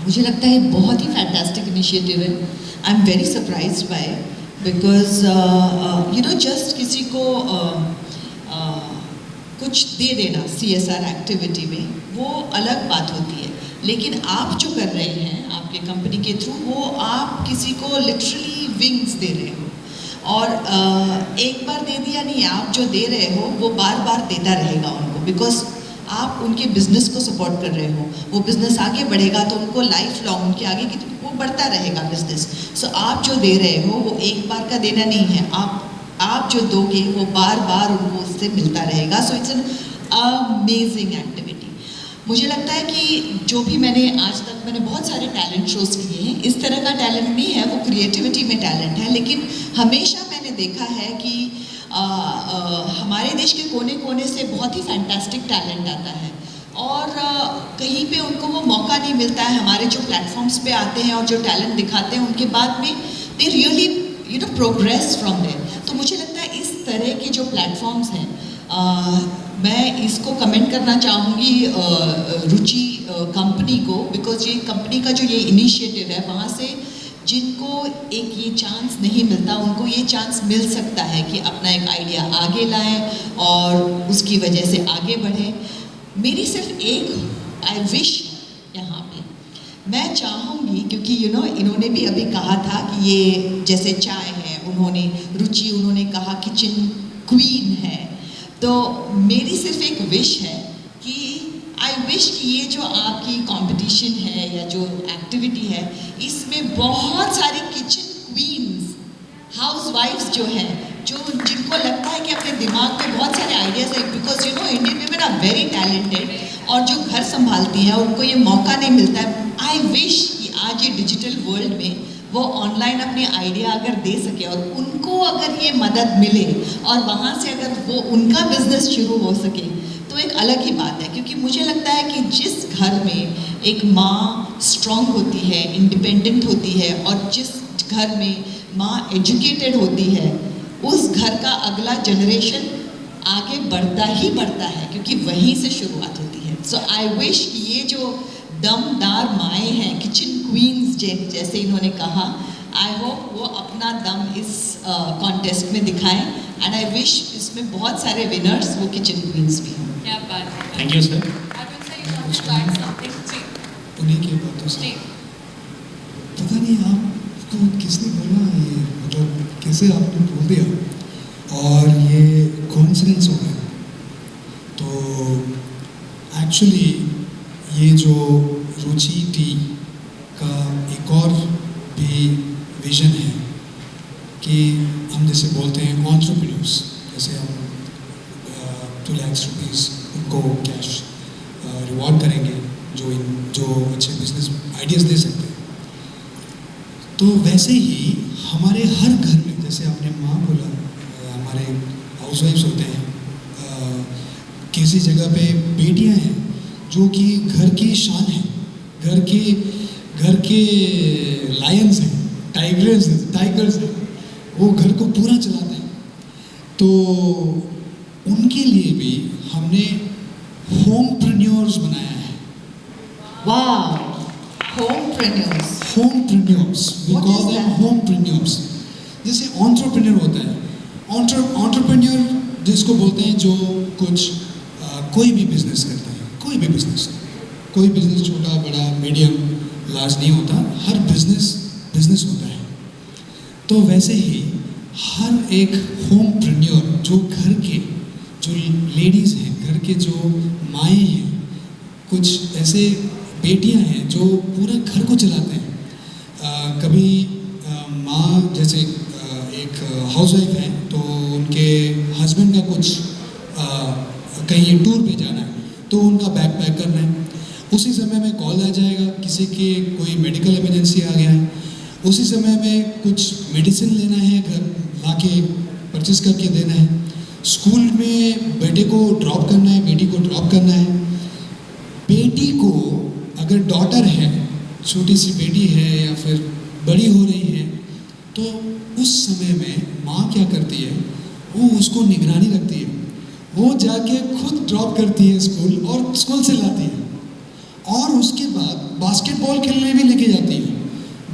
मुझे लगता है बहुत ही फैंटास्टिक इनिशिएटिव है। I am very surprised bye, because you know just किसी को कुछ दे देना CSR एक्टिविटी में वो अलग बात होती है, लेकिन आप जो कर रहे हैं आपके कंपनी के थ्रू, वो आप किसी को लिटरली विंग्स दे रहे हो। और एक बार दे दिया नहीं, आप जो दे रहे हो वो बार बार देता रहेगा उनको, बिकॉज आप उनके बिजनेस को सपोर्ट कर रहे हो। वो बिजनेस आगे बढ़ेगा तो उनको लाइफ लॉन्ग उनके आगे की वो बढ़ता रहेगा बिजनेस। सो आप जो दे रहे हो वो एक बार का देना नहीं है, आप जो दोगे वो बार बार उनको उससे मिलता रहेगा। So it's an amazing activity. मुझे लगता है कि जो भी आज तक मैंने बहुत सारे टैलेंट शोज़ किए हैं, इस तरह का टैलेंट नहीं है, वो क्रिएटिविटी में टैलेंट है, लेकिन हमेशा मैंने देखा है कि हमारे देश के कोने कोने से बहुत ही फैंटास्टिक टैलेंट आता है और कहीं पे उनको वो मौका नहीं मिलता है। हमारे जो प्लेटफॉर्म्स पे आते हैं और जो टैलेंट दिखाते हैं, उनके बाद में they really progress from there. तो मुझे लगता है इस तरह के जो प्लेटफॉर्म्स हैं, मैं इसको कमेंट करना चाहूँगी रुचि कंपनी को, बिकॉज ये कंपनी का जो ये इनिशिएटिव है, वहाँ से जिनको एक ये चांस नहीं मिलता उनको ये चांस मिल सकता है कि अपना एक आइडिया आगे लाएं और उसकी वजह से आगे बढ़ें। मेरी सिर्फ एक आई विश यहाँ पे मैं चाहूँगी, क्योंकि इन्होंने भी अभी कहा था कि ये जैसे चाय है, उन्होंने कहा किचन क्वीन है, तो मेरी सिर्फ एक विश है कि आई विश कि ये जो आपकी कंपटीशन है या जो एक्टिविटी है, इसमें बहुत सारी किचन क्वींस, हाउसवाइफ्स जो हैं, जिनको लगता है कि अपने दिमाग में बहुत सारे आइडियाज़ हैं, because Indian women are very talented, और जो घर संभालती हैं उनको ये मौका नहीं मिलता है। आई विश कि आज ये डिजिटल वर्ल्ड में वो ऑनलाइन अपने आइडिया अगर दे सके और उनको अगर ये मदद मिले और वहाँ से अगर वो उनका बिजनेस शुरू हो सके, तो एक अलग ही बात है। क्योंकि मुझे लगता है कि जिस घर में एक माँ स्ट्रॉन्ग होती है, इंडिपेंडेंट होती है, और जिस घर में माँ एजुकेटेड होती है, उस घर का अगला जनरेशन आगे बढ़ता ही बढ़ता है, क्योंकि वहीं से शुरुआत होती है। सो आई विश कि ये जो दमदार माएँ हैं, किचन क्वींस जैसे इन्होंने कहा, आई होप वो अपना दम इस कॉन्टेस्ट में दिखाएं, एंड आई विश इसमें बहुत सारे विनर्स वो किचन क्वींस भी हों। क्या बात है। Thank you sir. उन्हीं की बातों से पता नहीं आपको किसने बोला, ये मतलब कैसे आपने बोल दिया और ये कोइंसिडेंस हो गया। तो एक्चुअली ये जो रुचि टी का एक और भी विजन है कि हम जैसे बोलते हैं एंटरप्रेन्योर्स, जैसे हम 2 लाख रुपीज़ उनको कैश रिवॉर्ड करेंगे जो अच्छे बिजनेस आइडियाज़ दे सकते हैं। तो वैसे ही हमारे हर घर में, जैसे आपने माँ बोला, हमारे हाउसवाइफ्स होते हैं, किसी जगह पे बेटियां हैं जो कि घर की शान है, घर के लायंस हैं, टाइगर्स हैं, वो घर को पूरा चलाते हैं। तो उनके लिए भी हमने होमप्रेन्योर्स बनाया है। वाह, होमप्रेन्योर्स, वी कॉल देम होमप्रेन्योर्स। जैसे एंटरप्रेन्योर होता है, एंटरप्रेन्योर जिसको बोलते हैं जो कुछ कोई भी बिजनेस करता है, कोई बिजनेस छोटा बड़ा मीडियम लार्ज नहीं होता, हर बिजनेस होता है। तो वैसे ही हर एक होमप्रेन्योर जो घर के जो लेडीज़ हैं, घर के जो माएँ हैं, कुछ ऐसे बेटियां हैं जो पूरा घर को चलाते हैं। कभी माँ जैसे एक हाउसवाइफ है, तो उनके हस्बैंड का कुछ कहीं टूर पे जाना है, तो उनका बैग पैक करना है, उसी समय में कॉल आ जाएगा, किसी की कोई मेडिकल इमरजेंसी आ गया है, उसी समय में कुछ मेडिसिन लेना है, घर लाके परचेस करके देना है, स्कूल में बेटे को ड्रॉप करना है, बेटी को ड्रॉप करना है। बेटी को अगर डॉटर है, छोटी सी बेटी है या फिर बड़ी हो रही है, तो उस समय में माँ क्या करती है, वो उसको निगरानी रखती है, वो जाके खुद ड्रॉप करती है स्कूल और स्कूल से लाती है। और उसके बाद बास्केटबॉल खेलने भी लेके जाती है,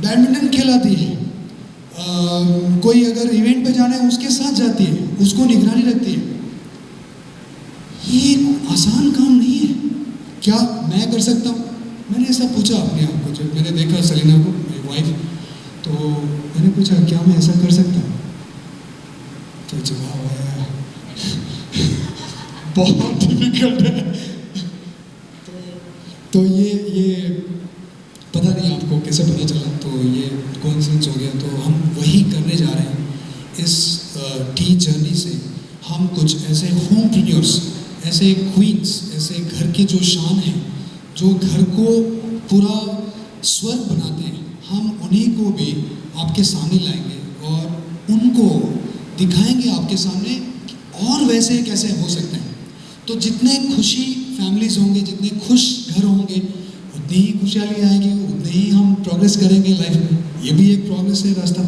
बैडमिंटन खिलाती है, कोई अगर इवेंट पे जाना है उसके साथ जाती है, उसको निगरानी रखती है। ये आसान काम नहीं है। क्या मैं कर सकता हूँ? मैंने ऐसा पूछा अपने आप को, जब मैंने देखा सेलिना को, मेरी वाइफ, तो मैंने पूछा क्या मैं ऐसा कर सकता हूँ? तो जवाब आया बहुत डिफिकल्ट है। तो ये पता नहीं आपको कैसे पता चला, तो ये कोइंसिडेंस हो गया। तो हम वही करने जा रहे हैं इस टी जर्नी से। हम कुछ ऐसे होमप्रेन्योर्स, ऐसे क्वींस, ऐसे घर के जो शान हैं, जो घर को पूरा स्वर्ग बनाते हैं, हम उन्हीं को भी आपके सामने लाएंगे और उनको दिखाएंगे आपके सामने और वैसे कैसे हो सकते हैं। तो जितने खुशी फैमिलीज होंगे, जितने खुश घर होंगे, उतनी ही खुशहाली आएगी, उतने ही हम प्रोग्रेस करेंगे लाइफ में। ये भी एक प्रोग्रेस है रास्ता।